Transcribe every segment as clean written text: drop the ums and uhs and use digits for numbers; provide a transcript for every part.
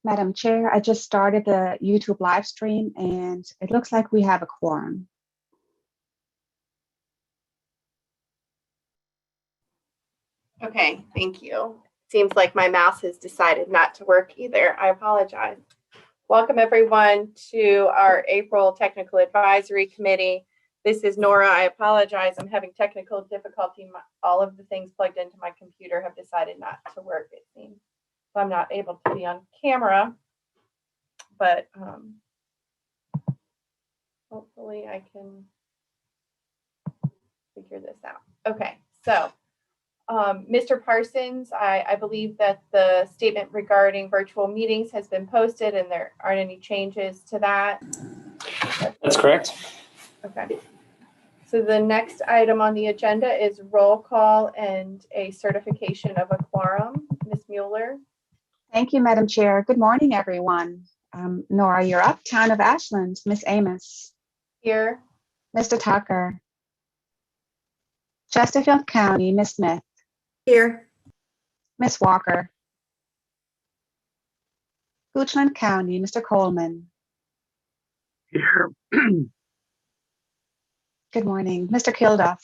Madam Chair, I just started the YouTube live stream and it looks like we have a quorum. Okay, thank you. Seems like my mouse has decided not to work either. I apologize. Welcome everyone to our April Technical Advisory Committee. This is Nora. I apologize. I'm having technical difficulty. All of the things plugged into my computer have decided not to work, it seems. So I'm not able to be on camera, but hopefully I can figure this out. Okay, so Mr. Parsons, I believe that the statement regarding virtual meetings has been posted and there aren't any changes to that. That's correct. Okay. So the next item on the agenda is roll call and a certification of a quorum. Ms. Mueller. Thank you, Madam Chair. Good morning, everyone. Nora, you're up. Town of Ashland, Miss Amos. Here. Mr. Tucker. Chesterfield County, Miss Smith. Here. Miss Walker. Goochland County, Mr. Coleman. Here. Good morning, Mr. Kilduff.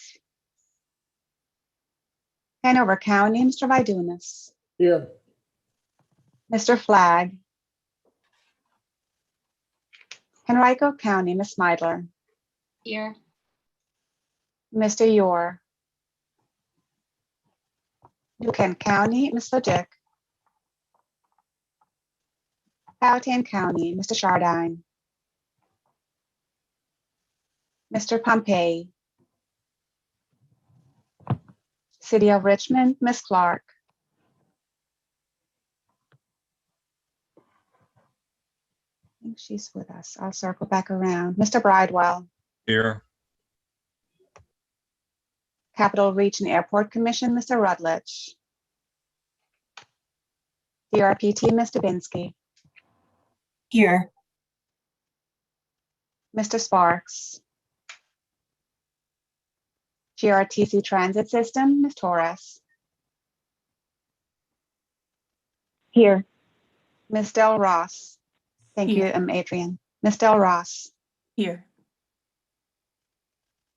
Hanover County, Mr. Vidunas. Here. Mr. Flagg. Henrico County, Miss Meidler. Here. Mr. Yor. Buchan County, Ms. Leduc. Powhatan County, Mr. Chardine. Mr. Pompey. City of Richmond, Ms. Clark. I think she's with us. I'll circle back around. Mr. Bridewell. Here. Capital Region Airport Commission, Mr. Rutledge. DRPT, Ms. Dubinsky. Here. Mr. Sparks. GRTC Transit System, Ms. Torres. Here. Ms. Del Ross. Thank you, Adrian. Ms. Del Ross. Here.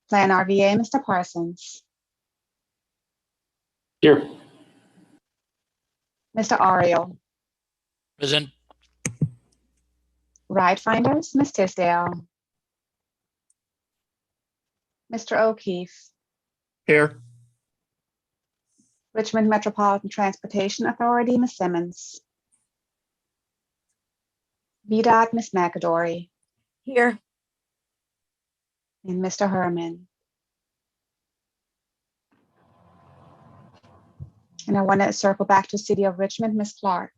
Plan RVA, Mr. Parsons. Here. Mr. Ariel. Present. Ride Finders, Ms. Tisdale. Mr. O'Keefe. Here. Richmond Metropolitan Transportation Authority, Ms. Simmons. VDOT, Ms. McAdory. Here. And Mr. Herman. And I want to circle back to City of Richmond, Ms. Clark.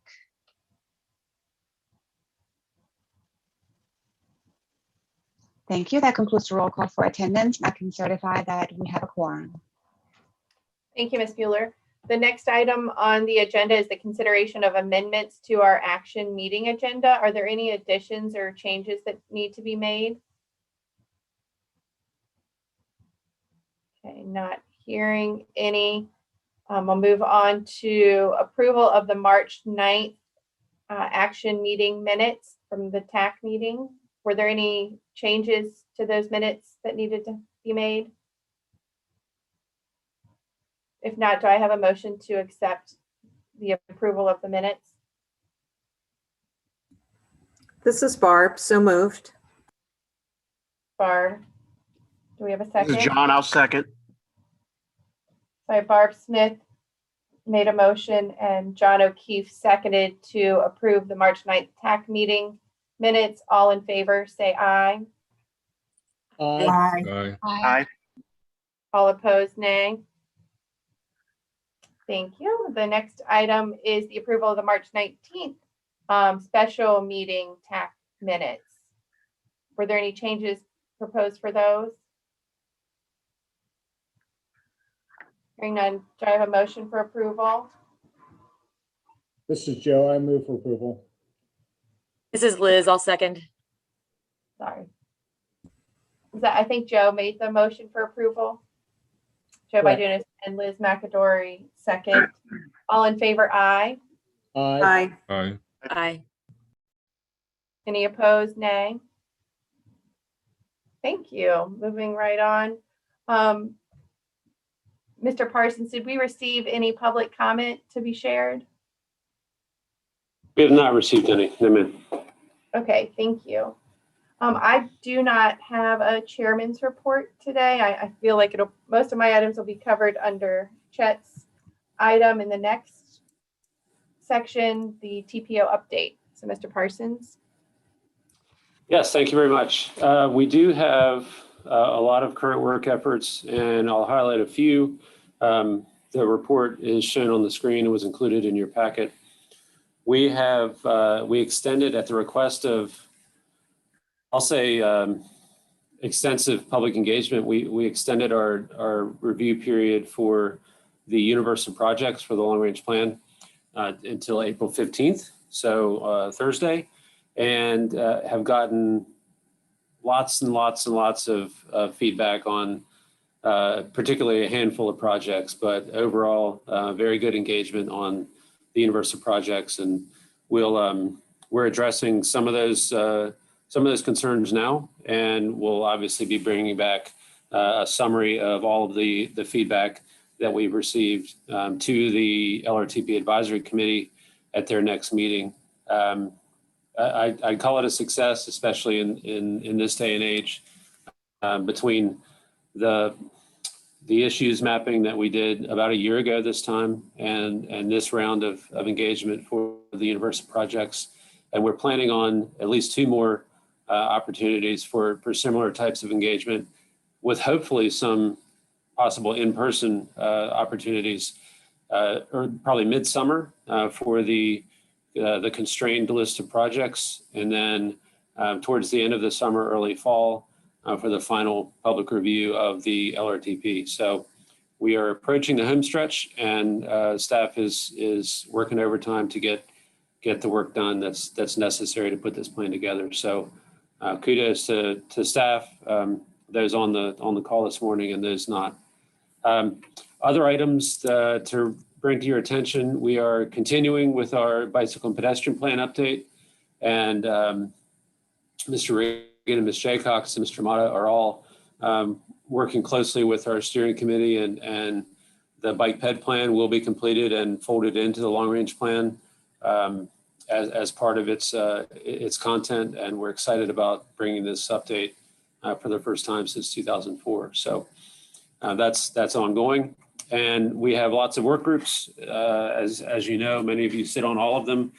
Thank you. That concludes the roll call for attendance. I can certify that we have a quorum. Thank you, Ms. Mueller. The next item on the agenda is the consideration of amendments to our action meeting agenda. Are there any additions or changes that need to be made? Okay, not hearing any. I'll move on to approval of the March 9th action meeting minutes from the TAC meeting. Were there any changes to those minutes that needed to be made? If not, do I have a motion to accept the approval of the minutes? This is Barb. So moved. Barb, do we have a This second? is John. I'll second. Sorry, Barb Smith made a motion and John O'Keefe seconded to approve the March 9th TAC meeting minutes. All in favor, say aye. Aye. Aye. Aye. All opposed, nay. Thank you. The next item is the approval of the March 19th special meeting TAC minutes. Were there any changes proposed for those? Hearing none, do I have a motion for approval? This is Joe. I move for approval. This is Liz. I'll second. Sorry. I think Joe made the motion for approval. Joe Correct. Vidunas and Liz McAdory second. All in favor, aye. Aye. Aye. Aye. Aye. Any opposed? Nay. Thank you. Moving right on. Mr. Parsons, did we receive any public comment to be shared? We have not received any. No, ma'am. Okay, thank you. I do not have a chairman's report today. I feel like most of my items will be covered under Chet's item in the next section, the TPO update. So Mr. Parsons. Yes, thank you very much. We do have a lot of current work efforts, and I'll highlight a few. The report is shown on the screen and was included in your packet. We extended at the request of, I'll say, extensive public engagement. We extended our review period for the universal projects for the long range plan until April 15th, so Thursday, and have gotten lots and lots and lots of feedback on particularly a handful of projects, but overall very good engagement on the universal projects, and we're addressing some of those concerns now, and we'll obviously be bringing back a summary of all of the feedback that we've received to the LRTP Advisory Committee at their next meeting. I call it a success, especially in this day and age, between the issues mapping that we did about a year ago this time and this round of engagement for the universal projects. And we're planning on at least 2 more opportunities for similar types of engagement, with hopefully some possible in-person opportunities, or probably midsummer for the constrained list of projects, and then towards the end of the summer, early fall for the final public review of the LRTP. So we are approaching the home stretch, and staff is working overtime to get the work done that's necessary to put this plan together. So kudos to staff, those on the call this morning and those not. Other items to bring to your attention, we are continuing with our bicycle and pedestrian plan update, and Mr. Reagan and Ms. Jaycox and Mr. Mata are all working closely with our steering committee, and the bike ped plan will be completed and folded into the long range plan as part of its content, and we're excited about bringing this update for the first time since 2004. So that's ongoing, and we have lots of work groups. As you know, many of you sit on all of them,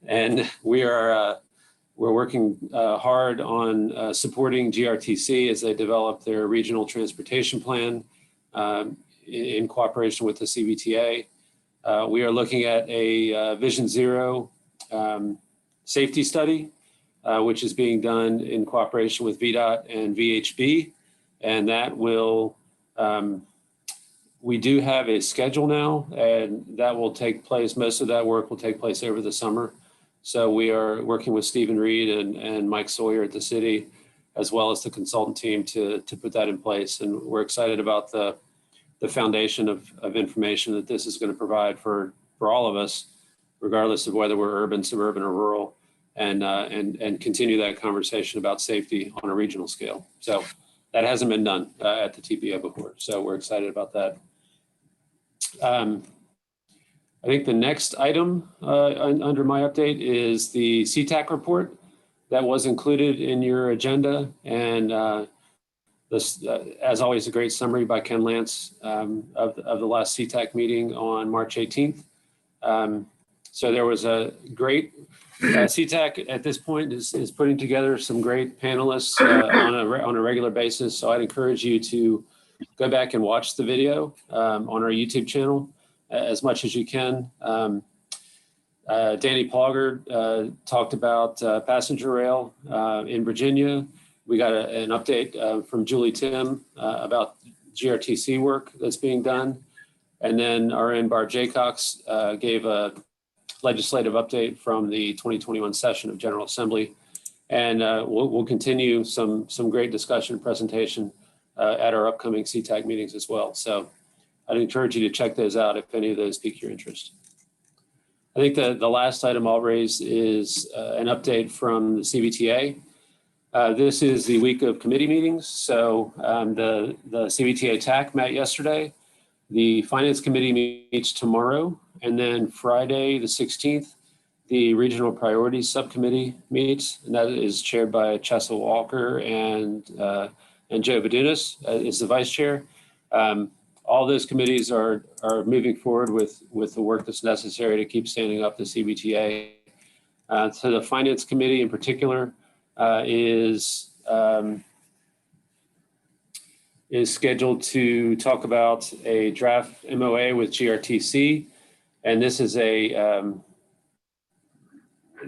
and we're working hard on supporting GRTC as they develop their regional transportation plan in cooperation with the CVTA. We are looking at a Vision Zero safety study, which is being done in cooperation with VDOT and VHB. And that will, we do have a schedule now, and that will take place, most of that work will take place over the summer. So we are working with Stephen Reed and Mike Sawyer at the city, as well as the consultant team to put that in place. And we're excited about the foundation of information that this is going to provide for all of us, regardless of whether we're urban, suburban, or rural, and continue that conversation about safety on a regional scale. So that hasn't been done at the TPO before. So we're excited about that. I think the next item under my update is the CTAC report that was included in your agenda. And this, as always, a great summary by Ken Lance of the last CTAC meeting on March 18th. So there was a great, CTAC at this point is putting together some great panelists on a regular basis. So I'd encourage you to go back and watch the video on our YouTube channel as much as you can. Danny Plogger talked about passenger rail in Virginia. We got an update from Julie Tim about GRTC work that's being done. And then our own Barb Jaycox gave a legislative update from the 2021 session of General Assembly. And we'll continue some great discussion and presentation at our upcoming CTAC meetings as well. So I'd encourage you to check those out if any of those pique your interest. I think the last item I'll raise is an update from the CBTA. This is the week of committee meetings. So the CBTA TAC met yesterday. The Finance Committee meets tomorrow. And then Friday, the 16th, the Regional Priorities Subcommittee meets. And that is chaired by Chessa Walker and Joe Badunas is the vice chair. All those committees are moving forward with the work that's necessary to keep standing up the CBTA. So the Finance Committee in particular is scheduled to talk about a draft MOA with GRTC. And this is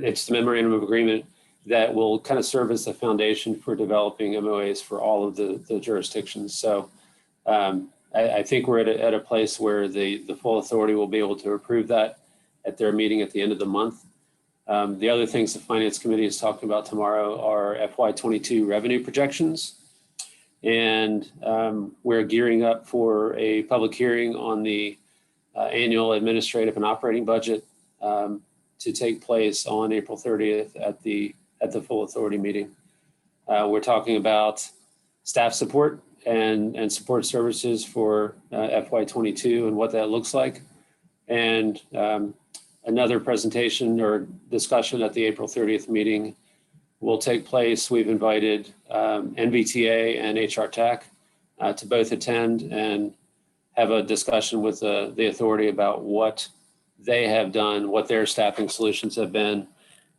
it's the memorandum of agreement that will kind of serve as the foundation for developing MOAs for all of the jurisdictions. So I think we're at a place where the full authority will be able to approve that at their meeting at the end of the month. The other things the Finance Committee is talking about tomorrow are FY22 revenue projections. And we're gearing up for a public hearing on the annual administrative and operating budget to take place on April 30th at the full authority meeting. We're talking about staff support and support services for FY22 and what that looks like. And another presentation or discussion at the April 30th meeting will take place. We've invited NVTA and HR TAC to both attend and have a discussion with the authority about what they have done, what their staffing solutions have been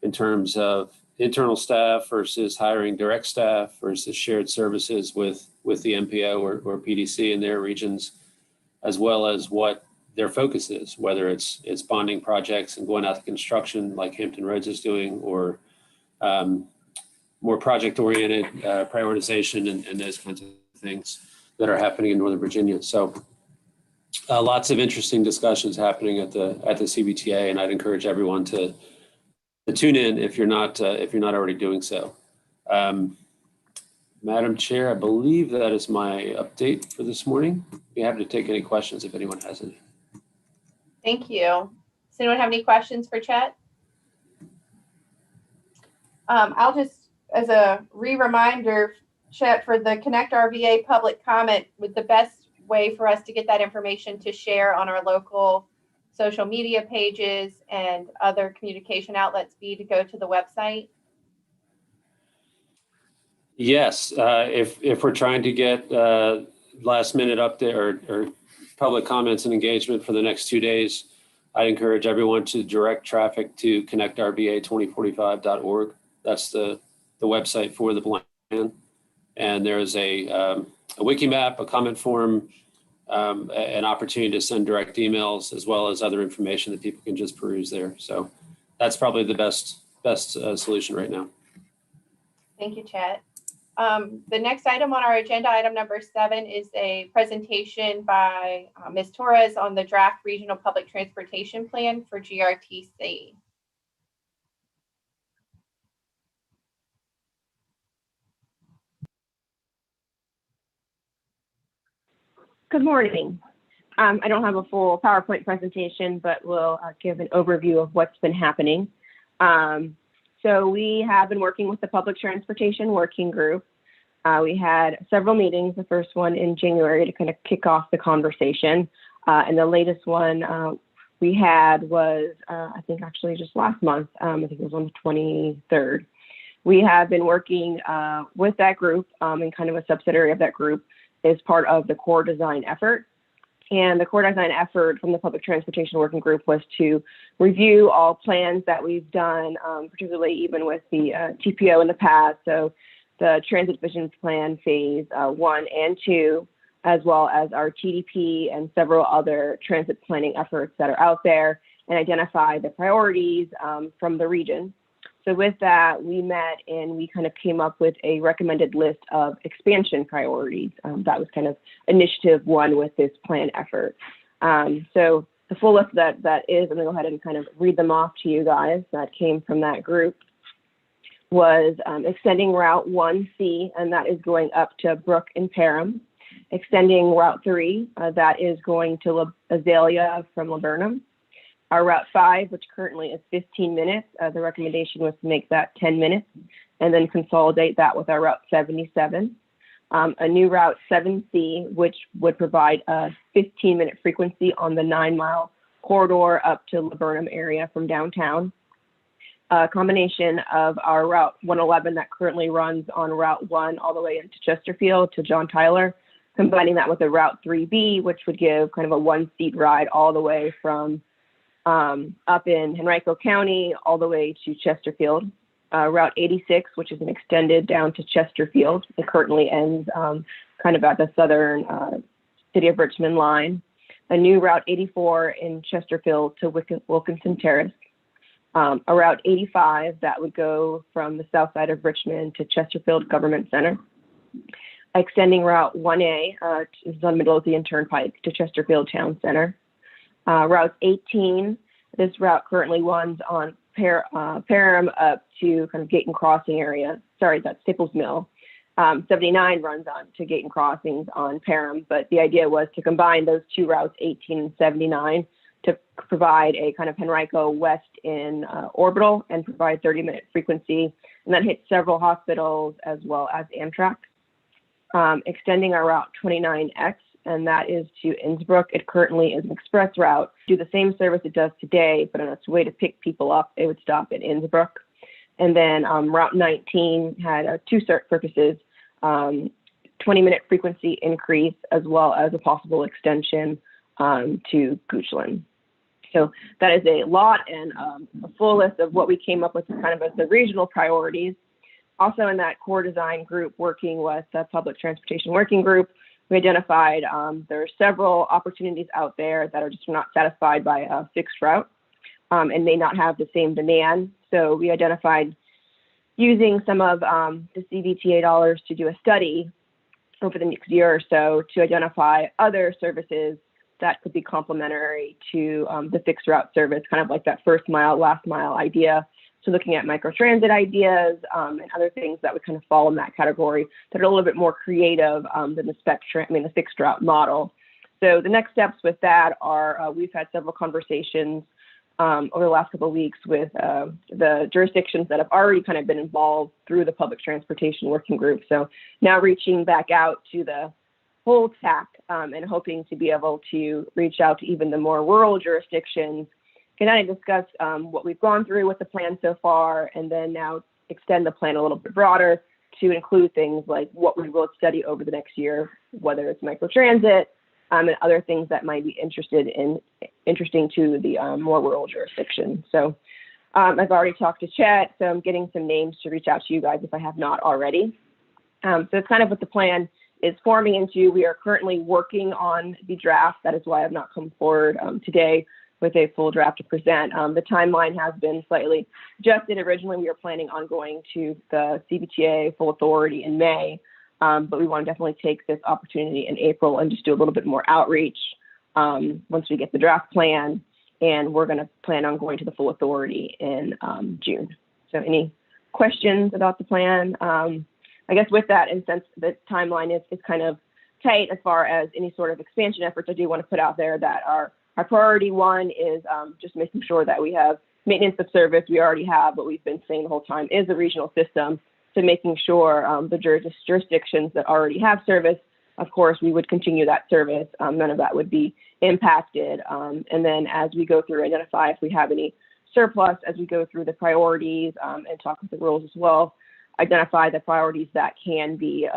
in terms of internal staff versus hiring direct staff versus shared services with the MPO or PDC in their regions, as well as what their focus is, whether it's bonding projects and going out to construction like Hampton Roads is doing, or more project-oriented prioritization and those kinds of things that are happening in Northern Virginia. So lots of interesting discussions happening at the CBTA, and I'd encourage everyone to tune in if you're not already doing so. Madam Chair, I believe that is my update for this morning. Be happy to take any questions if anyone has any. Thank you. Does anyone have any questions for Chet? I'll just, as a reminder, Chet, for the Connect RVA public comment, with the best way for us to get that information to share on our local social media pages and other communication outlets be to go to the website? Yes, if we're trying to get last minute update or public comments and engagement for the next 2 days, I encourage everyone to direct traffic to connectrva2045.org. That's the website for the plan. And there's a wiki map, a comment form, an opportunity to send direct emails, as well as other information that people can just peruse there. So that's probably the best solution right now. Thank you, Chet. The next item on our agenda, item number 7, is a presentation by Ms. Torres on the draft regional public transportation plan for GRTC. Good morning. I don't have a full PowerPoint presentation, but we'll give an overview of what's been happening. So we have been working with the Public Transportation Working Group. We had several meetings, the first one in January to kind of kick off the conversation. And the latest one we had was, I think actually just last month, I think it was on the 23rd. We have been working with that group, and kind of a subsidiary of that group is part of the core design effort. And the core design effort from the Public Transportation Working Group was to review all plans that we've done, particularly even with the TPO in the past. So the Transit Vision Plan Phase 1 and 2, as well as our TDP and several other transit planning efforts that are out there, and identify the priorities from the region. So with that, we met and we kind of came up with a recommended list of expansion priorities. That was kind of initiative 1 with this plan effort. So the full list that is, I'm gonna go ahead and kind of read them off to you guys that came from that group, was extending Route 1C, and that is going up to Brook and Parham. Extending Route 3, that is going to Azalea from Laburnum. Our Route 5, which currently is 15 minutes, the recommendation was to make that 10 minutes and then consolidate that with our Route 77. A new Route 7C, which would provide a 15-minute frequency on the 9-mile corridor up to Laburnum area from downtown. A combination of our Route 111 that currently runs on Route 1 all the way into Chesterfield to John Tyler, combining that with a Route 3B, which would give kind of a one-seat ride all the way from up in Henrico County all the way to Chesterfield. Route 86, which is an extended down to Chesterfield. It currently ends kind of at the southern City of Richmond line. A new Route 84 in Chesterfield to Wilkinson Terrace. A Route 85 that would go from the south side of Richmond to Chesterfield Government Center. Extending Route 1A, is on Midlothian Turnpike to Chesterfield Town Center. Route 18, this route currently runs on Parham up to kind of Gate Crossing area. Sorry, that's Staples Mill. 79 runs on to Gate Crossings on Parham, but the idea was to combine those two routes, 18 and 79, to provide a kind of Henrico West in orbital and provide 30-minute frequency, and that hits several hospitals as well as Amtrak. Extending our Route 29X, and that is to Innsbrook. It currently is an express route. Do the same service it does today, but on its way to pick people up, it would stop at Innsbrook. And then Route 19 had two purposes, 20-minute frequency increase, as well as a possible extension to Goochland. So that is a lot and a full list of what we came up with kind of as the regional priorities. Also in that core design group working with the public transportation working group, we identified there are several opportunities out there that are just not satisfied by a fixed route and may not have the same demand. So we identified using some of the CVTA dollars to do a study over the next year or so to identify other services that could be complementary to the fixed route service, kind of like that first mile, last mile idea. So looking at microtransit ideas and other things that would kind of fall in that category that are a little bit more creative than the fixed route model. So the next steps with that are we've had several conversations over the last couple of weeks with the jurisdictions that have already kind of been involved through the public transportation working group. So now reaching back out to the whole TAC and hoping to be able to reach out to even the more rural jurisdictions, can I discuss what we've gone through with the plan so far, and then now extend the plan a little bit broader to include things like what we will study over the next year, whether it's microtransit and other things that might be interesting to the more rural jurisdictions. So I've already talked to Chet, so I'm getting some names to reach out to you guys if I have not already. So it's kind of what the plan is forming into. We are currently working on the draft. That is why I've not come forward today with a full draft to present. The timeline has been slightly adjusted. Originally, we were planning on going to the CBTA full authority in May, but we want to definitely take this opportunity in April and just do a little bit more outreach once we get the draft plan, and we're going to plan on going to the full authority in June. So any questions about the plan? I guess with that, and since the timeline is kind of tight as far as any sort of expansion efforts, I do want to put out there that our priority one is just making sure that we have maintenance of service. We already have, what we've been saying the whole time is a regional system. So making sure the jurisdictions that already have service, of course, we would continue that service. None of that would be impacted. And then as we go through, identify if we have any surplus, as we go through the priorities and talk with the rules as well, identify the priorities that can be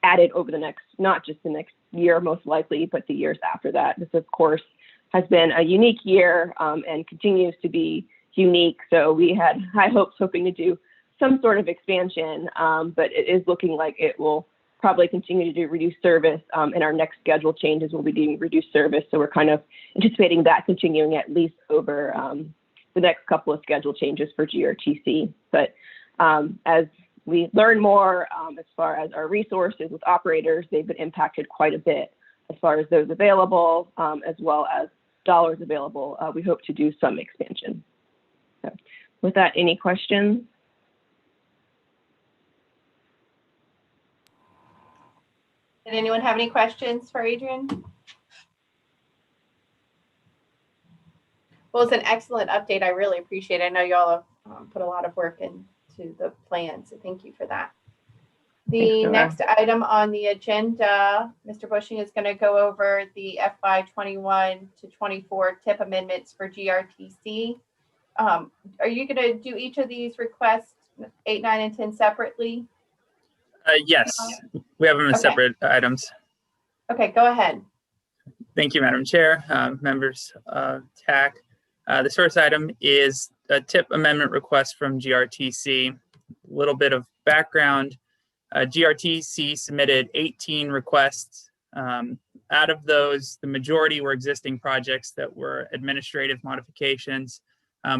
added over the next, not just the next year, most likely, but the years after that. This, of course, has been a unique year and continues to be unique. So we had high hopes hoping to do some sort of expansion, but it is looking like it will probably continue to do reduced service, and our next schedule changes will be doing reduced service. So we're kind of anticipating that continuing at least over the next couple of schedule changes for GRTC. But as we learn more as far as our resources with operators, they've been impacted quite a bit as far as those available, as well as dollars available. We hope to do some expansion. So with that, any questions? Did anyone have any questions for Adrian? Well, it's an excellent update. I really appreciate it. I know y'all have put a lot of work into the plan, so thank you for that. The Thanks, Nora. next item on the agenda, Mr. Bushing is going to go over the FY 21 to 24 TIP amendments for GRTC. Are you going to do each of these requests, 8, 9, and 10 separately? Yes, we have them as Okay. separate items. Okay, go ahead. Thank you, Madam Chair, members of TAC. This first item is a TIP amendment request from GRTC. A little bit of background. GRTC submitted 18 requests. Out of those, the majority were existing projects that were administrative modifications,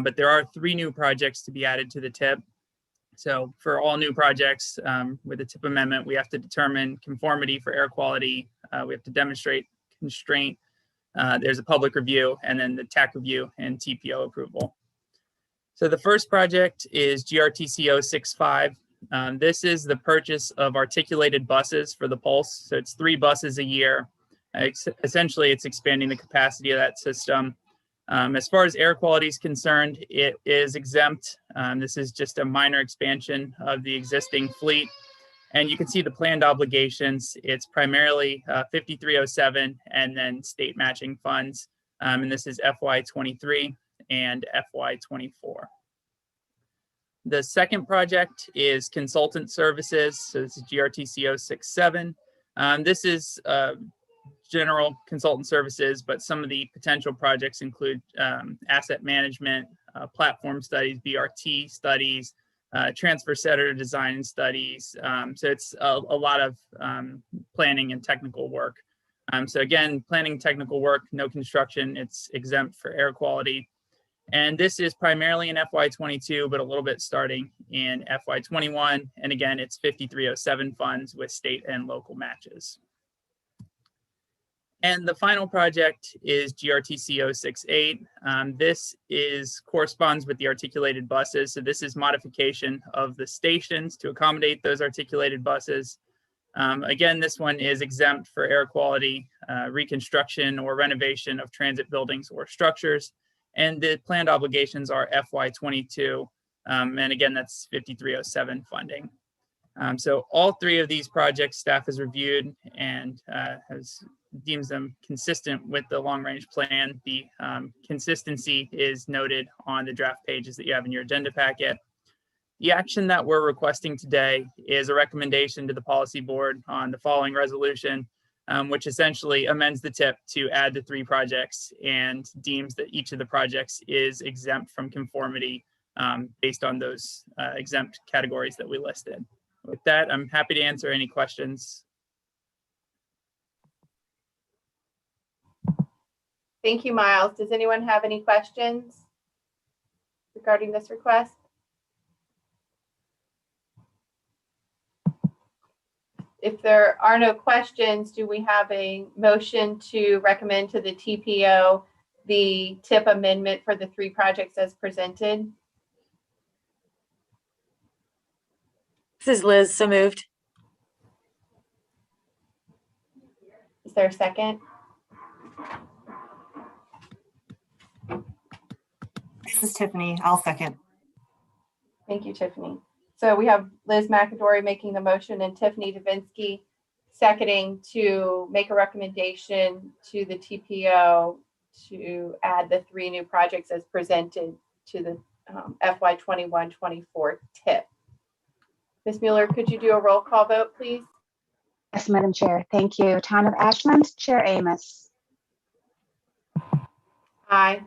but there are 3 new projects to be added to the TIP. So for all new projects with the TIP amendment, we have to determine conformity for air quality. We have to demonstrate constraint. There's a public review, and then the TAC review and TPO approval. So the first project is GRTC 065. This is the purchase of articulated buses for the Pulse. So it's 3 buses a year. Essentially, it's expanding the capacity of that system. As far as air quality is concerned, it is exempt. This is just a minor expansion of the existing fleet. And you can see the planned obligations. It's primarily 5307 and then state matching funds. And this is FY23 and FY24. The second project is consultant services. So this is GRTC 067. This is general consultant services, but some of the potential projects include asset management, platform studies, BRT studies, transfer center design studies. So it's a lot of planning and technical work. So again, planning technical work, no construction, it's exempt for air quality. And this is primarily in FY22, but a little bit starting in FY21. And again, it's 5307 funds with state and local matches. And the final project is GRTC 068. This corresponds with the articulated buses. So this is modification of the stations to accommodate those articulated buses. Again, this one is exempt for air quality, reconstruction or renovation of transit buildings or structures. And the planned obligations are FY22. And again, that's 5307 funding. So all 3 of these projects staff has reviewed and deems them consistent with the long range plan. The consistency is noted on the draft pages that you have in your agenda packet. The action that we're requesting today is a recommendation to the policy board on the following resolution, which essentially amends the TIP to add the 3 projects and deems that each of the projects is exempt from conformity based on those exempt categories that we listed. With that, I'm happy to answer any questions. Thank you, Miles. Does anyone have any questions regarding this request? If there are no questions, do we have a motion to recommend to the TPO the TIP amendment for the 3 projects as presented? This is Liz, so moved. Is there a second? This is Tiffany. I'll second. Thank you, Tiffany. So we have Liz McAdory making the motion and Tiffany Davinsky seconding to make a recommendation to the TPO to add the 3 new projects as presented to the FY21-24 TIP. Ms. Mueller, could you do a roll call vote, please? Yes, Madam Chair. Thank you. Town of Ashland, Chair Amos. Aye.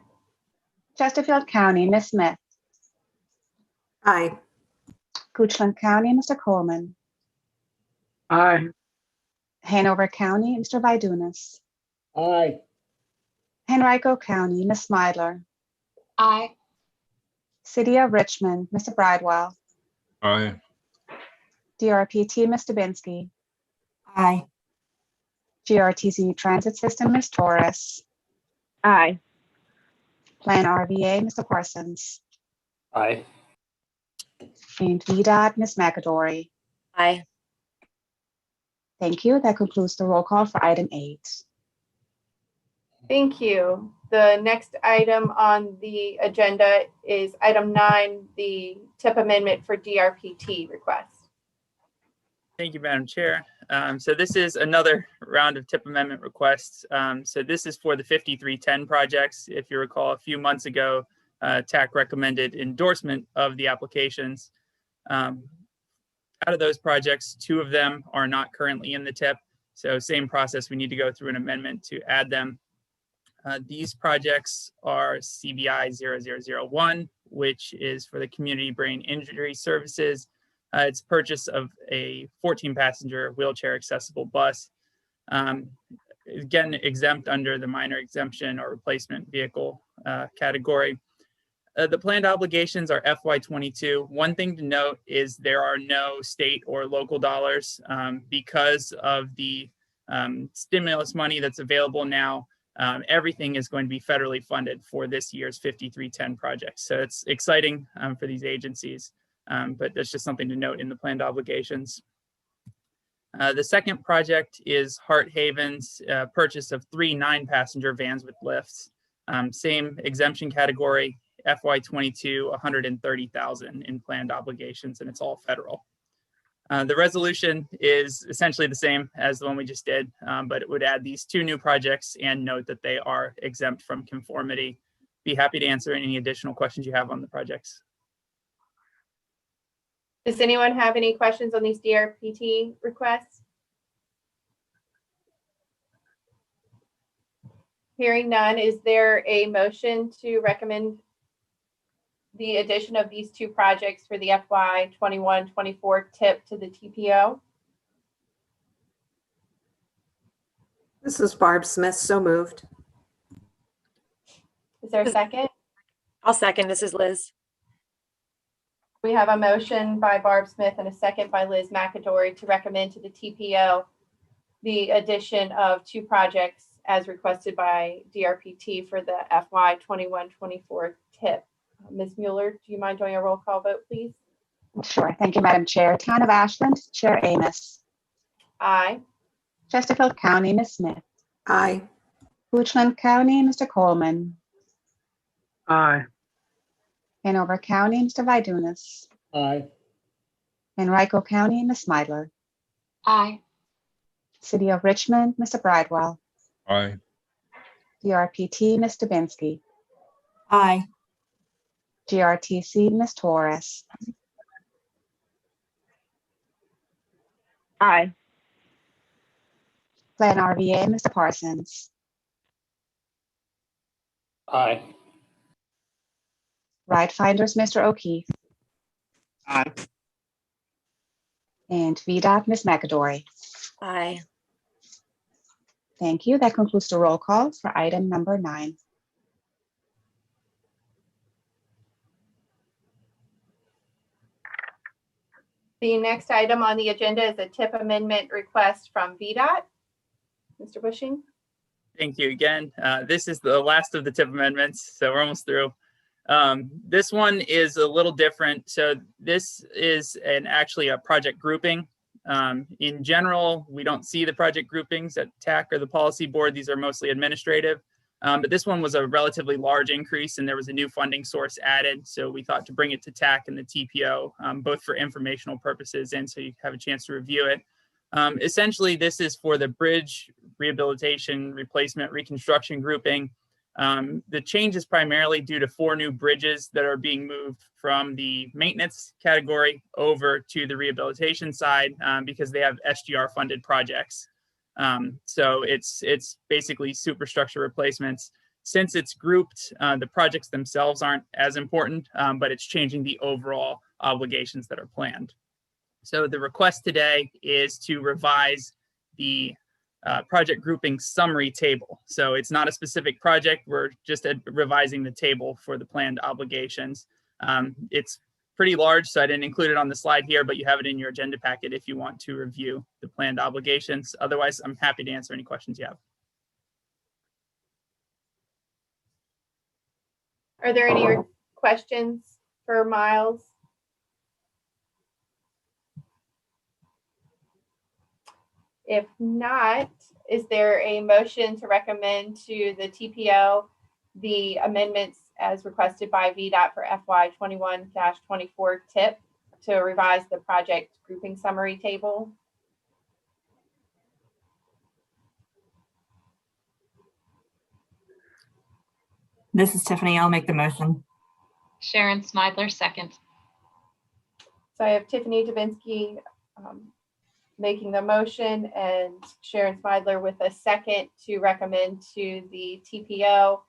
Chesterfield County, Ms. Smith. Aye. Goochland County, Mr. Coleman. Aye. Hanover County, Mr. Vidunas. Aye. Henrico County, Ms. Smidler. Aye. City of Richmond, Mr. Bridewell. Aye. DRPT, Ms. Dubinsky. Aye. GRTC Transit System, Ms. Torres. Aye. Plan RVA, Mr. Parsons. Aye. And VDOT, Ms. McAdory. Aye. Thank you. That concludes the roll call for item 8. Thank you. The next item on the agenda is item 9, the tip amendment for DRPT request. Thank you, Madam Chair. So this is another round of tip amendment requests. So this is for the 5310 projects. If you recall, a few months ago, TAC recommended endorsement of the applications. Out of those projects, 2 of them are not currently in the tip. So same process, we need to go through an amendment to add them. These projects are CBI 0001, which is for the Community Brain Injury Services. It's purchase of a 14-passenger wheelchair accessible bus. Again, exempt under the minor exemption or replacement vehicle category. The planned obligations are FY22. One thing to note is there are no state or local dollars because of the stimulus money that's available now. Everything is going to be federally funded for this year's 5310 project. So it's exciting for these agencies, but that's just something to note in the planned obligations. The second project is Heart Haven's purchase of 3 9-passenger vans with lifts. Same exemption category, FY22, 130,000 in planned obligations, and it's all federal. The resolution is essentially the same as the one we just did, but it would add these 2 new projects and note that they are exempt from conformity. Be happy to answer any additional questions you have on the projects. Does anyone have any questions on these DRPT requests? Hearing none, is there a motion to recommend the addition of these 2 projects for the FY21-24 tip to the TPO? This is Barb Smith. So moved. Is there a second? I'll second. This is Liz. We have a motion by Barb Smith and a second by Liz McAdory to recommend to the TPO the addition of 2 projects as requested by DRPT for the FY21-24 tip. Ms. Mueller, do you mind doing a roll call vote, please? Sure. Thank you, Madam Chair. Town of Ashland, Chair Amos. Aye. Chesterfield County, Ms. Smith. Aye. Hoachland County, Mr. Coleman. Aye. Hanover County, Mr. Vidunas. Aye. Henrico County, Ms. Meidler. Aye. City of Richmond, Mr. Bridewell. Aye. DRPT, Ms. Dubinsky. Aye. GRTC, Ms. Torres. Aye. Plan RVA, Mr. Parsons. Aye. Right Finders, Mr. O'Keefe. Aye. And VDOT, Ms. McAdory. Aye. Thank you. That concludes the roll call for item number 9. The next item on the agenda is a tip amendment request from VDOT. Mr. Bushing. Thank you again. This is the last of the tip amendments, so we're almost through. This one is a little different. So this is actually a project grouping. In general, we don't see the project groupings at TAC or the policy board. These are mostly administrative. But this one was a relatively large increase and there was a new funding source added. So we thought to bring it to TAC and the TPO, both for informational purposes and so you have a chance to review it. Essentially, this is for the bridge rehabilitation, replacement, reconstruction grouping. The change is primarily due to 4 new bridges that are being moved from the maintenance category over to the rehabilitation side because they have SGR funded projects. So it's basically superstructure replacements. Since it's grouped, the projects themselves aren't as important, but it's changing the overall obligations that are planned. So the request today is to revise the project grouping summary table. So it's not a specific project. We're just revising the table for the planned obligations. It's pretty large, so I didn't include it on the slide here, but you have it in your agenda packet if you want to review the planned obligations. Otherwise, I'm happy to answer any questions you have. Are there any questions for Miles? If not, is there a motion to recommend to the TPO the amendments as requested by VDOT for FY 21-24 TIP to revise the project grouping summary table. This is Tiffany. I'll make the motion. Sharon Smidler, second. So I have Tiffany Dubinsky making the motion and Sharon Smidler with a second to recommend to the TPO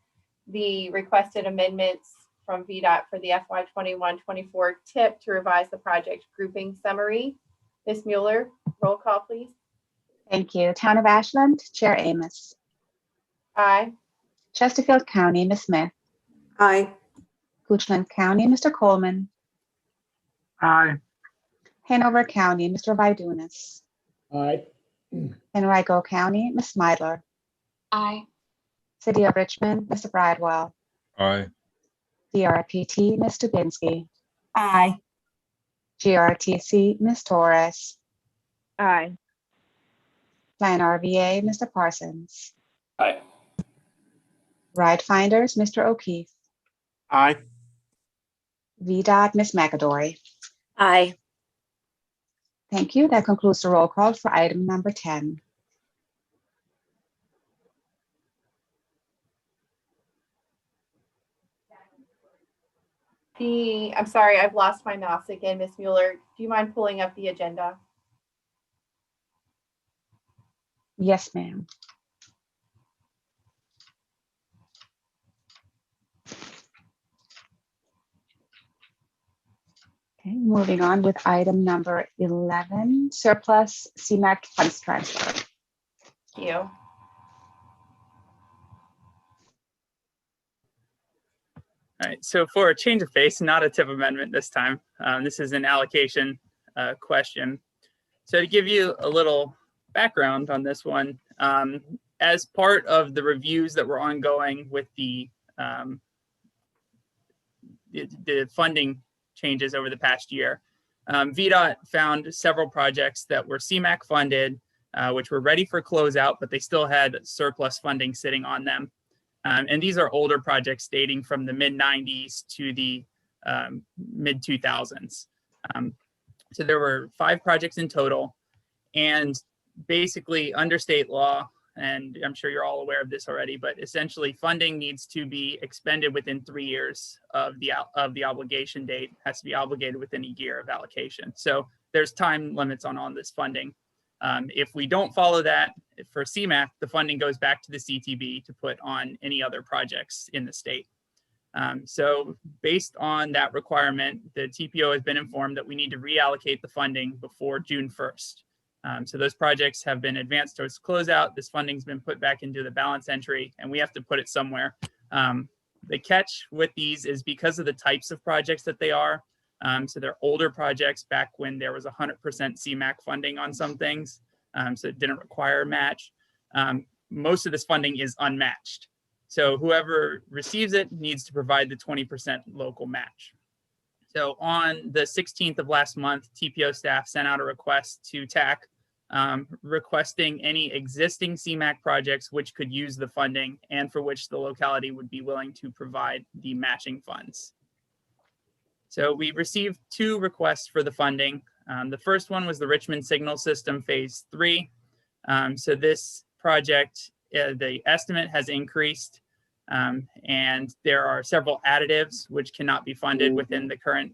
the requested amendments from VDOT for the FY 21-24 TIP to revise the project grouping summary. Ms. Mueller, roll call, please. Thank you. Town of Ashland, Chair Amos. Aye. Chesterfield County, Ms. Smith. Aye. Goochland County, Mr. Coleman. Aye. Hanover County, Mr. Vidunas. Aye. Henrico County, Ms. Smidler. Aye. City of Richmond, Mr. Bridewell. Aye. DRPT, Ms. Dubinsky. Aye. GRTC, Ms. Torres. Aye. Plan RVA, Mr. Parsons. Aye. Ride Finders, Mr. O'Keefe. Aye. VDOT, Ms. McAdory. Aye. Thank you. That concludes the roll call for item number 10. I'm sorry, I've lost my mouse again, Ms. Mueller. Do you mind pulling up the agenda? Yes, ma'am. Okay, moving on with item number 11, surplus CMAQ funds transfer. Thank you. All right, so for a change of pace, not a TIP amendment this time. This is an allocation question. So to give you a little background on this one, as part of the reviews that were ongoing with the funding changes over the past year, VDOT found several projects that were CMAQ funded, which were ready for closeout, but they still had surplus funding sitting on them. And these are older projects dating from the mid-90s to the mid-2000s. So there were 5 projects in total. And basically under state law, and I'm sure you're all aware of this already, but essentially funding needs to be expended within 3 years of the obligation date, has to be obligated within a year of allocation. So there's time limits on this funding. If we don't follow that for CMAQ, the funding goes back to the CTB to put on any other projects in the state. So based on that requirement, the TPO has been informed that we need to reallocate the funding before June 1st. So those projects have been advanced towards closeout. This funding's been put back into the balance entry, and we have to put it somewhere. The catch with these is because of the types of projects that they are. So they're older projects back when there was 100% CMAQ funding on some things. So it didn't require a match. Most of this funding is unmatched. So whoever receives it needs to provide the 20% local match. So on the 16th of last month, TPO staff sent out a request to TAC requesting any existing CMAQ projects which could use the funding and for which the locality would be willing to provide the matching funds. So we received 2 requests for the funding. The first one was the Richmond Signal System Phase 3. So this project, the estimate has increased and there are several additives which cannot be funded within the current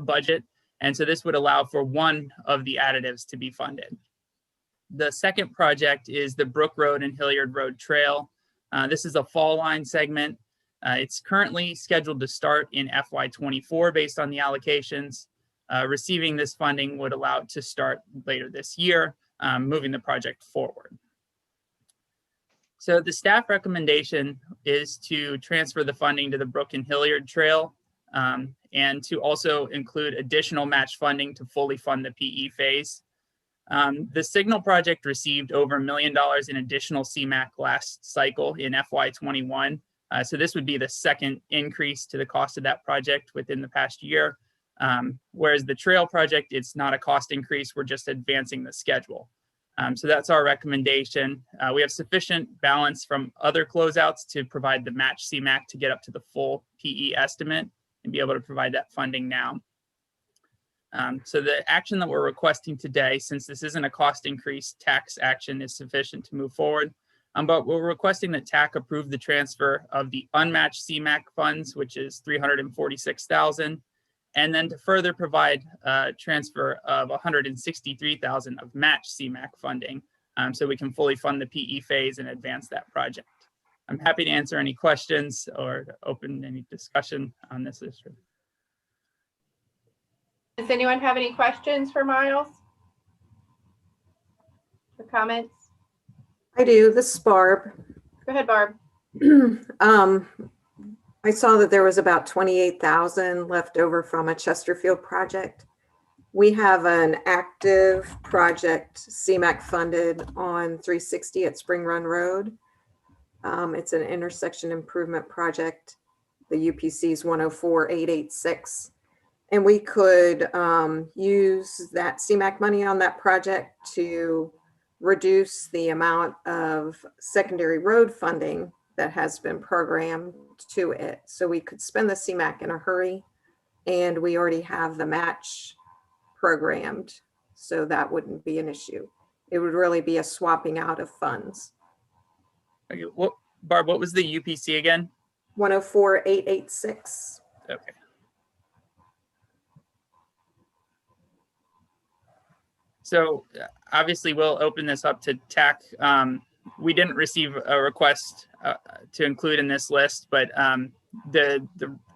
budget. And so this would allow for one of the additives to be funded. The second project is the Brook Road and Hilliard Road Trail. This is a fall line segment. It's currently scheduled to start in FY24 based on the allocations. Receiving this funding would allow it to start later this year, moving the project forward. So the staff recommendation is to transfer the funding to the Brook and Hilliard Trail and to also include additional match funding to fully fund the PE phase. The Signal project received over $1 million in additional CMAQ last cycle in FY21. So this would be the second increase to the cost of that project within the past year. Whereas the trail project, it's not a cost increase, we're just advancing the schedule. So that's our recommendation. We have sufficient balance from other closeouts to provide the match CMAQ to get up to the full PE estimate and be able to provide that funding now. So the action that we're requesting today, since this isn't a cost increase, tax action is sufficient to move forward. But we're requesting that TAC approve the transfer of the unmatched CMAQ funds, which is $346,000, and then to further provide a transfer of $163,000 of matched CMAQ funding, so we can fully fund the PE phase and advance that project. I'm happy to answer any questions or open any discussion on this issue. Does anyone have any questions for Miles? Or comments? I do. This is Barb. Go ahead, Barb. I saw that there was about 28,000 left over from a Chesterfield project. We have an active project CMAQ funded on 360 at Spring Run Road. It's an intersection improvement project. The UPC is 104,886. And we could use that CMAQ money on that project to reduce the amount of secondary road funding that has been programmed to it. So we could spend the CMAQ in a hurry, and we already have the match programmed, so that wouldn't be an issue. It would really be a swapping out of funds. Okay, Barb, what was the UPC again? 104,886. Okay. So obviously we'll open this up to TAC. We didn't receive a request to include in this list, but the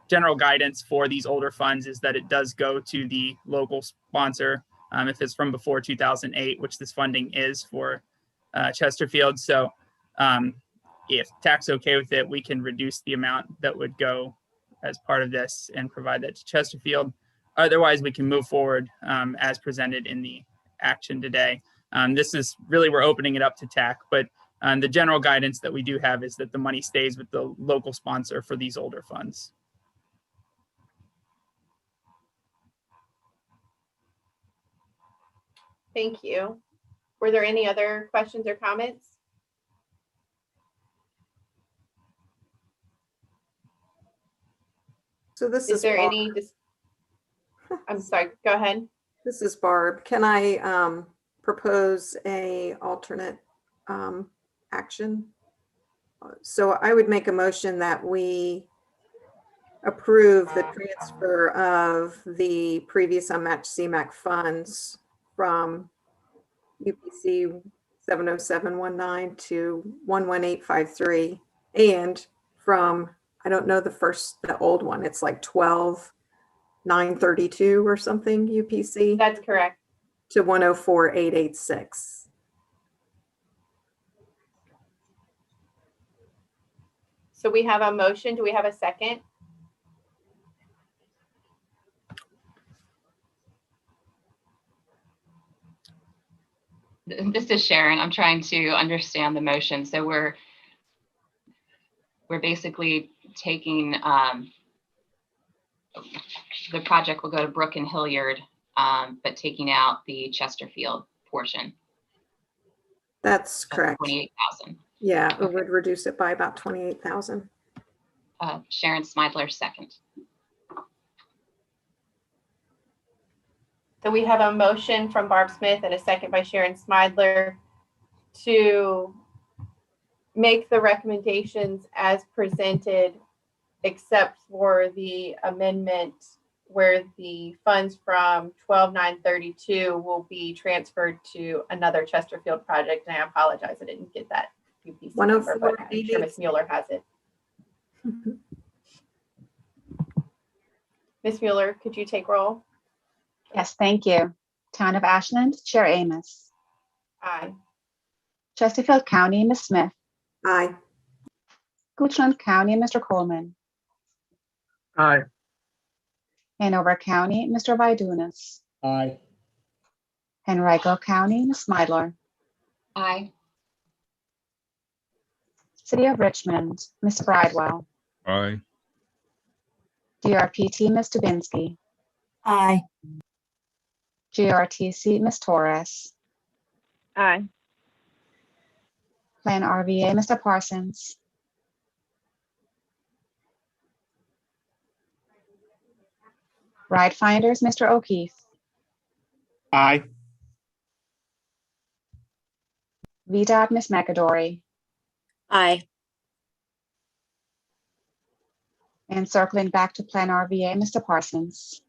general guidance for these older funds is that it does go to the local sponsor if it's from before 2008, which this funding is for Chesterfield. So if TAC's okay with it, we can reduce the amount that would go as part of this and provide that to Chesterfield. Otherwise, we can move forward as presented in the action today. This is really, we're opening it up to TAC, but the general guidance that we do have is that the money stays with the local sponsor for these older funds. Thank you. Were there any other questions or comments? So this Is there Barb. any, I'm sorry, go ahead. This is Barb. Can I propose a alternate action? So I would make a motion that we approve the transfer of the previous unmatched CMAQ funds from UPC 70719 to 11853, and from, I don't know the old one, it's like 12,932 or something UPC. That's correct. To 104,886. So we have a motion. Do we have a second? This is Sharon. I'm trying to understand the motion. So we're basically taking, the project will go to Brook and Hilliard, but taking out the Chesterfield portion. That's correct. 28,000. Yeah, it would reduce it by about 28,000. Sharon Smidler, second. So we have a motion from Barb Smith and a second by Sharon Smidler to make the recommendations as presented, except for the amendment where the funds from 12,932 will be transferred to another Chesterfield project. And I apologize, I didn't get that UPC number, but I'm sure Ms. Mueller has it. Ms. Mueller, could you take roll? Yes, thank you. Town of Ashland, Chair Amos. Aye. Chesterfield County, Ms. Smith. Aye. Goochland County, Mr. Coleman. Aye. Hanover County, Mr. Vidunas. Aye. Henrico County, Ms. Smidler. Aye. City of Richmond, Ms. Bridewell. Aye. DRPT, Ms. Dubinsky. Aye. GRTC, Ms. Torres. Aye. Plan RVA, Mr. Parsons. Ride Finders, Mr. O'Keefe. Aye. VDOT, Ms. McAdory. Aye. And circling back to Plan RVA, Mr. Parsons.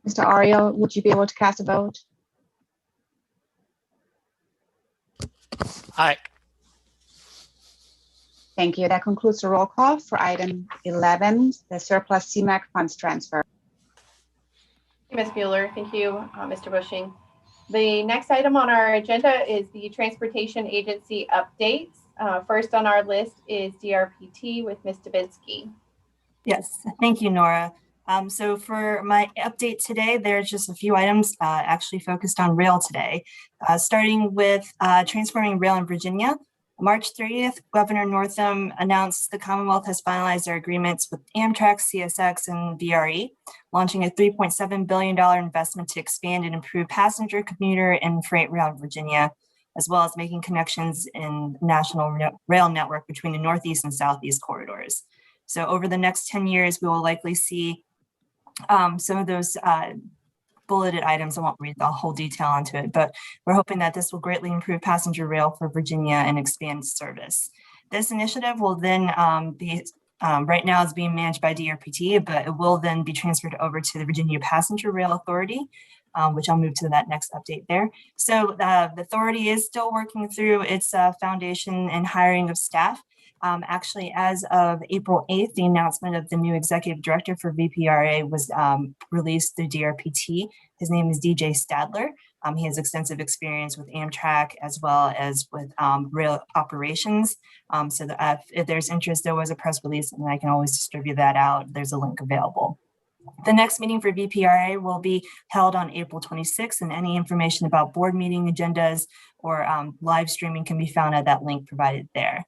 Mr. Ariel, would you be able to cast a vote? Aye. Thank you. That concludes the roll call for item 11, the surplus CMAQ funds transfer. Thank you, Ms. Mueller. Thank you, Mr. Bushing. The next item on our agenda is the Transportation Agency updates. First on our list is DRPT with Ms. Dubinsky. Yes, thank you, Nora. So for my update today, there's just a few items actually focused on rail today, starting with transforming rail in Virginia. March 30th, Governor Northam announced the Commonwealth has finalized their agreements with Amtrak, CSX, and VRE, launching a $3.7 billion investment to expand and improve passenger, commuter, and freight rail in Virginia, as well as making connections in national rail network between the Northeast and Southeast corridors. So over the next 10 years, we will likely see some of those bulleted items. I won't read the whole detail onto it, but we're hoping that this will greatly improve passenger rail for Virginia and expand service. This initiative will then be, right now is being managed by DRPT, but it will then be transferred over to the Virginia Passenger Rail Authority, which I'll move to that next update there. So the authority is still working through its foundation and hiring of staff. Actually, as of April 8th, the announcement of the new executive director for VPRA was released through DRPT. His name is DJ Stadler. He has extensive experience with Amtrak as well as with rail operations. So if there's interest, there was a press release and I can always distribute that out. There's a link available. The next meeting for VPRA will be held on April 26th, and any information about board meeting agendas or live streaming can be found at that link provided there.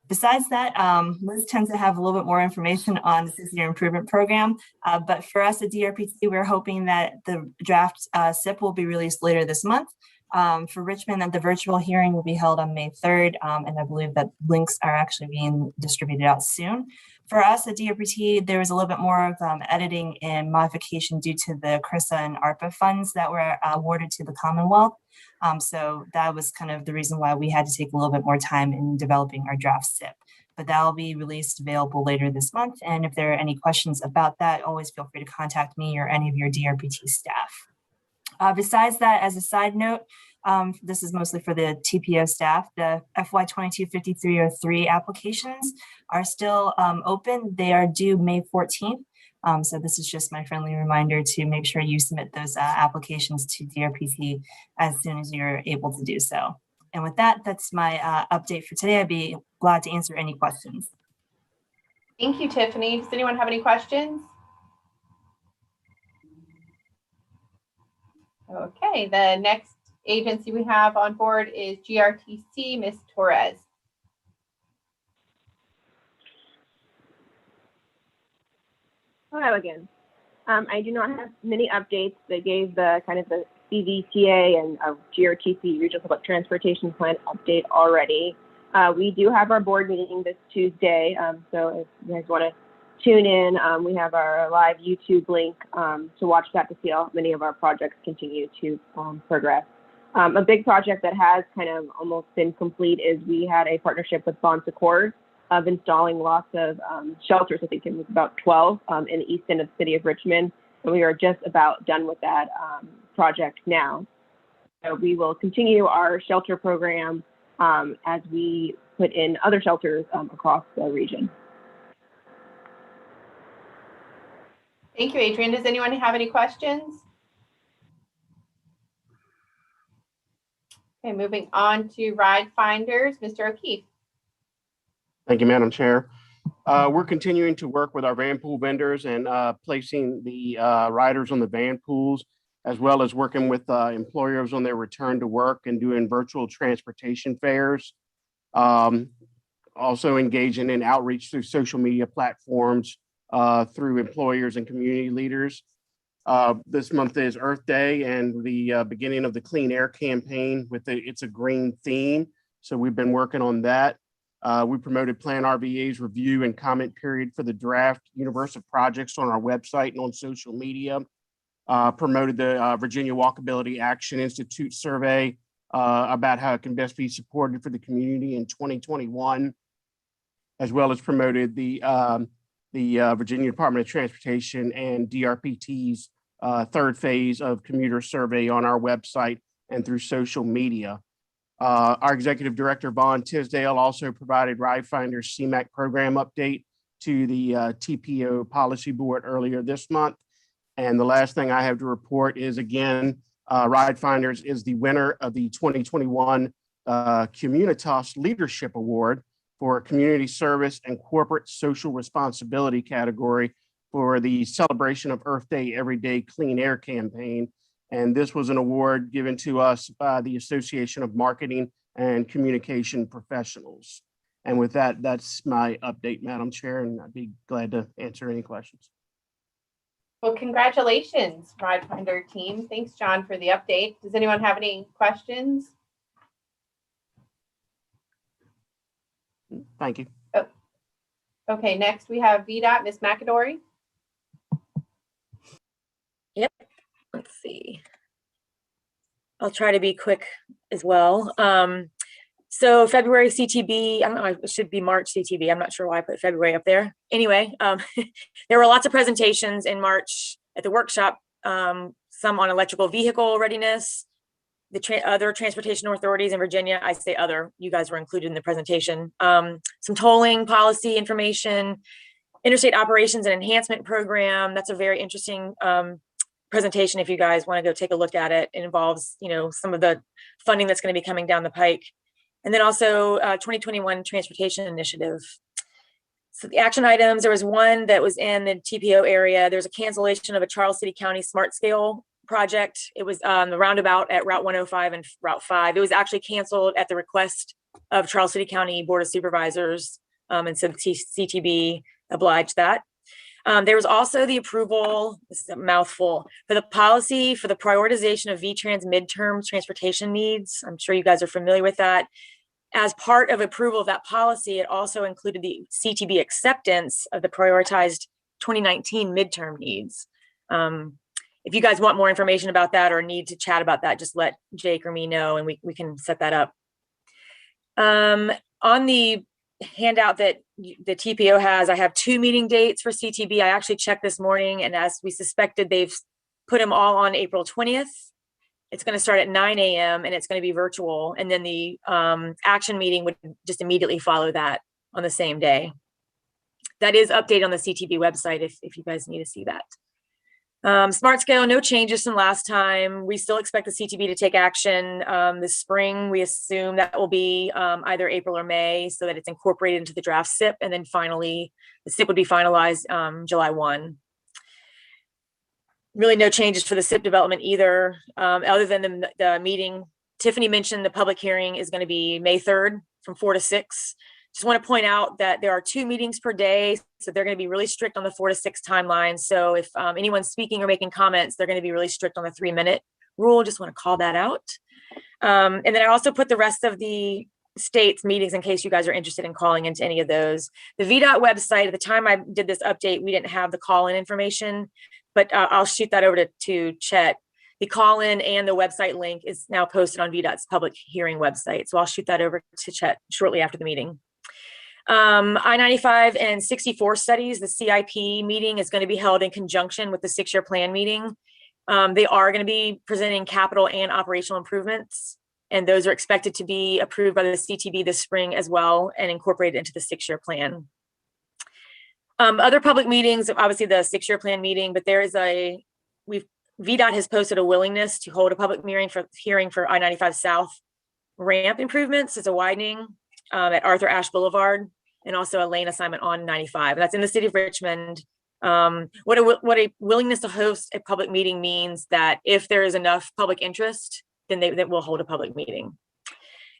Besides that, Liz tends to have a little bit more information on the 6-year improvement program, but for us at DRPT, we're hoping that the draft SIP will be released later this month. For Richmond, that the virtual hearing will be held on May 3rd, and I believe that links are actually being distributed out soon. For us at DRPT, there was a little bit more of editing and modification due to the CRISA and ARPA funds that were awarded to the Commonwealth. So that was kind of the reason why we had to take a little bit more time in developing our draft SIP. But that will be released available later this month. And if there are any questions about that, always feel free to contact me or any of your DRPT staff. Besides that, as a side note, this is mostly for the TPO staff, the FY 22-5303 applications are still open. They are due May 14th. So this is just my friendly reminder to make sure you submit those applications to DRPT as soon as you're able to do so. And with that, that's my update for today. I'd be glad to answer any questions. Thank you, Tiffany. Does anyone have any questions? Okay, the next agency we have on board is GRTC, Ms. Torres. Hello again. I do not have many updates. They gave the kind of the CVTA and GRTC Regional Public Transportation Plan update already. We do have our board meeting this Tuesday. So if you guys want to tune in, we have our live YouTube link to watch that to see how many of our projects continue to progress. A big project that has kind of almost been complete is we had a partnership with Bon Secours of installing lots of shelters. I think it was about 12 in the east end of the city of Richmond. And we are just about done with that project now. So we will continue our shelter program as we put in other shelters across the region. Thank you, Adrian. Does anyone have any questions? Okay, moving on to Ride Finders, Mr. O'Keefe. Thank you, Madam Chair. We're continuing to work with our van pool vendors and placing the riders on the van pools, as well as working with employers on their return to work and doing virtual transportation fairs. Also engaging in outreach through social media platforms through employers and community leaders. This month is Earth Day and the beginning of the Clean Air campaign with It's a Green theme. So we've been working on that. We promoted Plan RVA's review and comment period for the draft universe of projects on our website and on social media. Promoted the Virginia Walkability Action Institute survey about how it can best be supported for the community in 2021, as well as promoted the Virginia Department of Transportation and DRPT's third phase of commuter survey on our website and through social media. Our Executive Director, Vaughn Tisdale, also provided Ride Finder's CMAQ program update to the TPO Policy Board earlier this month. And the last thing I have to report is, again, Ride Finders is the winner of the 2021 Communitas Leadership Award for Community Service and Corporate Social Responsibility category for the celebration of Earth Day Everyday Clean Air campaign. And this was an award given to us by the Association of Marketing and Communication Professionals. And with that, that's my update, Madam Chair, and I'd be glad to answer any questions. Well, congratulations, Ride Finder team. Thanks, John, for the update. Does anyone have any questions? Thank you. Oh. Okay, next we have VDOT, Ms. McAdory. Yep. Let's see. I'll try to be quick as well. So February CTB, I don't know, it should be March CTB. I'm not sure why I put February up there. Anyway, there were lots of presentations in March at the workshop, some on electrical vehicle readiness, the other transportation authorities in Virginia. I say other, you guys were included in the presentation. Some tolling policy information, interstate operations and enhancement program. That's a very interesting presentation if you guys want to go take a look at it. It involves, you know, some of the funding that's going to be coming down the pike. And then also 2021 Transportation Initiative. So the action items, there was one that was in the TPO area. There's a cancellation of a Charles City County Smart Scale project. It was the roundabout at Route 105 and Route 5. It was actually canceled at the request of Charles City County Board of Supervisors. And so the CTB obliged that. There was also the approval, this is a mouthful, for the policy for the prioritization of VTrans midterm transportation needs. I'm sure you guys are familiar with that. As part of approval of that policy, it also included the CTB acceptance of the prioritized 2019 midterm needs. If you guys want more information about that or need to chat about that, just let Jake or me know and we can set that up. On the handout that the TPO has, I have 2 meeting dates for CTB. I actually checked this morning, and as we suspected, they've put them all on April 20th. It's going to start at 9 a.m. and it's going to be virtual. And then the action meeting would just immediately follow that on the same day. That is updated on the CTB website if you guys need to see that. Smart Scale, no changes from last time. We still expect the CTB to take action this spring. We assume that will be either April or May so that it's incorporated into the draft SIP. And then finally, the SIP would be finalized July 1. Really no changes for the SIP development either, other than the meeting. Tiffany mentioned the public hearing is going to be May 3rd from 4 to 6. Just want to point out that there are 2 meetings per day, so they're going to be really strict on the 4 to 6 timeline. So if anyone's speaking or making comments, they're going to be really strict on the 3-minute rule. Just want to call that out. And then I also put the rest of the states meetings in case you guys are interested in calling into any of those. The VDOT website, at the time I did this update, we didn't have the call-in information, but I'll shoot that over to Chet. The call-in and the website link is now posted on VDOT's public hearing website. So I'll shoot that over to Chet shortly after the meeting. I-95 and 64 studies, the CIP meeting is going to be held in conjunction with the 6-year plan meeting. They are going to be presenting capital and operational improvements, and those are expected to be approved by the CTB this spring as well and incorporated into the 6-year plan. Other public meetings, obviously the 6-year plan meeting, but there is VDOT has posted a willingness to hold a public hearing for I-95 South ramp improvements. It's a widening at Arthur Ashe Boulevard and also a lane assignment on 95. That's in the city of Richmond. What a willingness to host a public meeting means that if there is enough public interest, then they will hold a public meeting.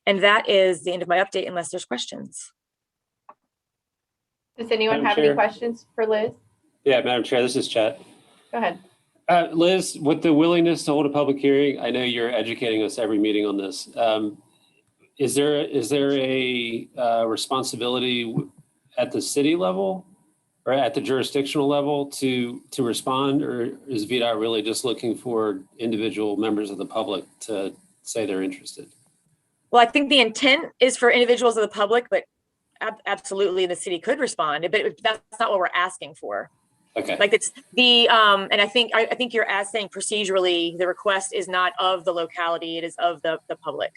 And that is the end of my update unless there's questions. Does anyone Madam have Chair. any questions for Liz? Yeah, Madam Chair, this is Chet. Go ahead. Liz, with the willingness to hold a public hearing, I know you're educating us every meeting on this. Is there a responsibility at the city level or at the jurisdictional level to respond, or is VDOT really just looking for individual members of the public to say they're interested? Well, I think the intent is for individuals of the public, but absolutely the city could respond, but that's not what we're asking for. Okay. Like it's the, and I think you're saying procedurally, the request is not of the locality, it is of the public.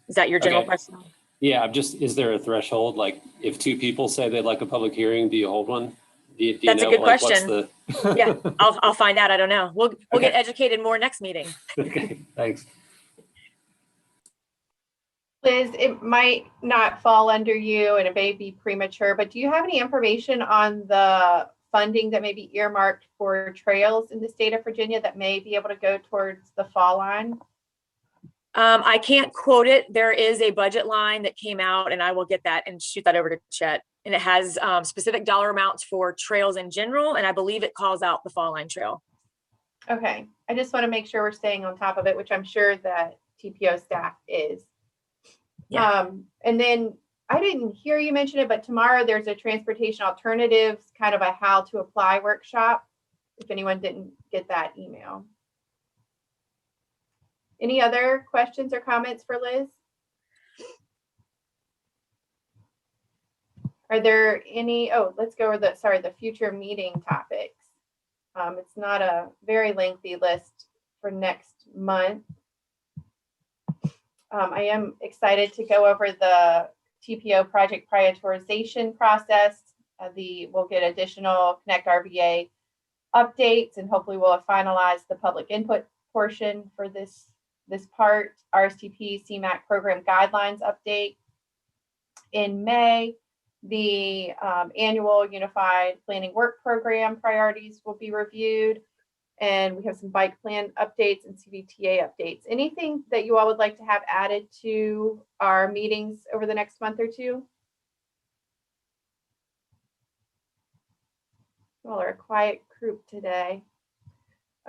Is that your general Okay. question? Yeah, is there a threshold? Like if two people say they'd like a public hearing, do you hold one? Do you That's a know, good like, question. what's the... Yeah, I'll find out. I don't know. We'll Okay. get educated more next meeting. Okay, thanks. Liz, it might not fall under you and it may be premature, but do you have any information on the funding that may be earmarked for trails in the state of Virginia that may be able to go towards the fall line? I can't quote it. There is a budget line that came out and I will get that and shoot that over to Chet. And it has specific dollar amounts for trails in general. And I believe it calls out the Fall Line Trail. Okay, I just want to make sure we're staying on top of it, which I'm sure that TPO staff is. Yeah. And then I didn't hear you mention it, but tomorrow there's a transportation alternatives, kind of a how to apply workshop, if anyone didn't get that email. Any other questions or comments for Liz? Are there any, let's go over the future meeting topics. It's not a very lengthy list for next month. I am excited to go over the TPO project prioritization process. We'll get additional Connect RVA updates, and hopefully we'll finalize the public input portion for this part. RRTP CMAQ program guidelines update. In May, the annual Unified Planning Work Program priorities will be reviewed. And we have some bike plan updates and CVTA updates. Anything that you all would like to have added to our meetings over the next month or two? You all are a quiet group today.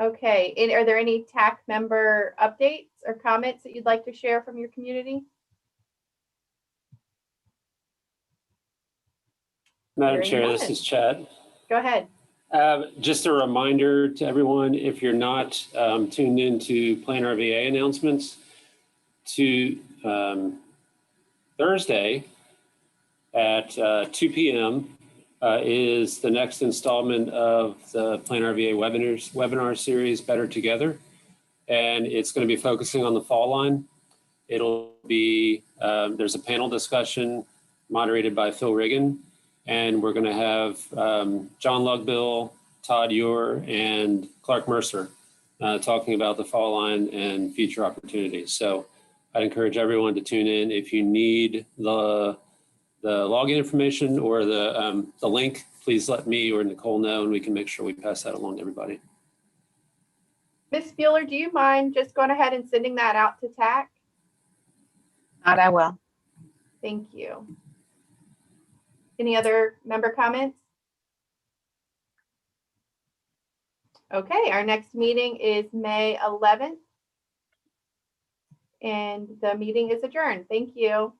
Okay, and are there any TAC member updates or comments that you'd like to share from your community? Madam Chair, this is Chad. Go ahead. Just a reminder to everyone, if you're not tuned into Plan RVA announcements, to Thursday at 2 p.m. Is the next installment of the Plan RVA webinar series, Better Together. And it's going to be focusing on the fall line. It'll be, there's a panel discussion moderated by Phil Riggin. And we're going to have John Lugbill, Todd Ewer, and Clark Mercer talking about the fall line and future opportunities. So I'd encourage everyone to tune in. If you need the login information or the link, please let me or Nicole know, and we can make sure we pass that along to everybody. Ms. Bueller, do you mind just going ahead and sending that out to TAC? I will. Thank you. Any other member comments? Okay, our next meeting is May 11th. And the meeting is adjourned. Thank you.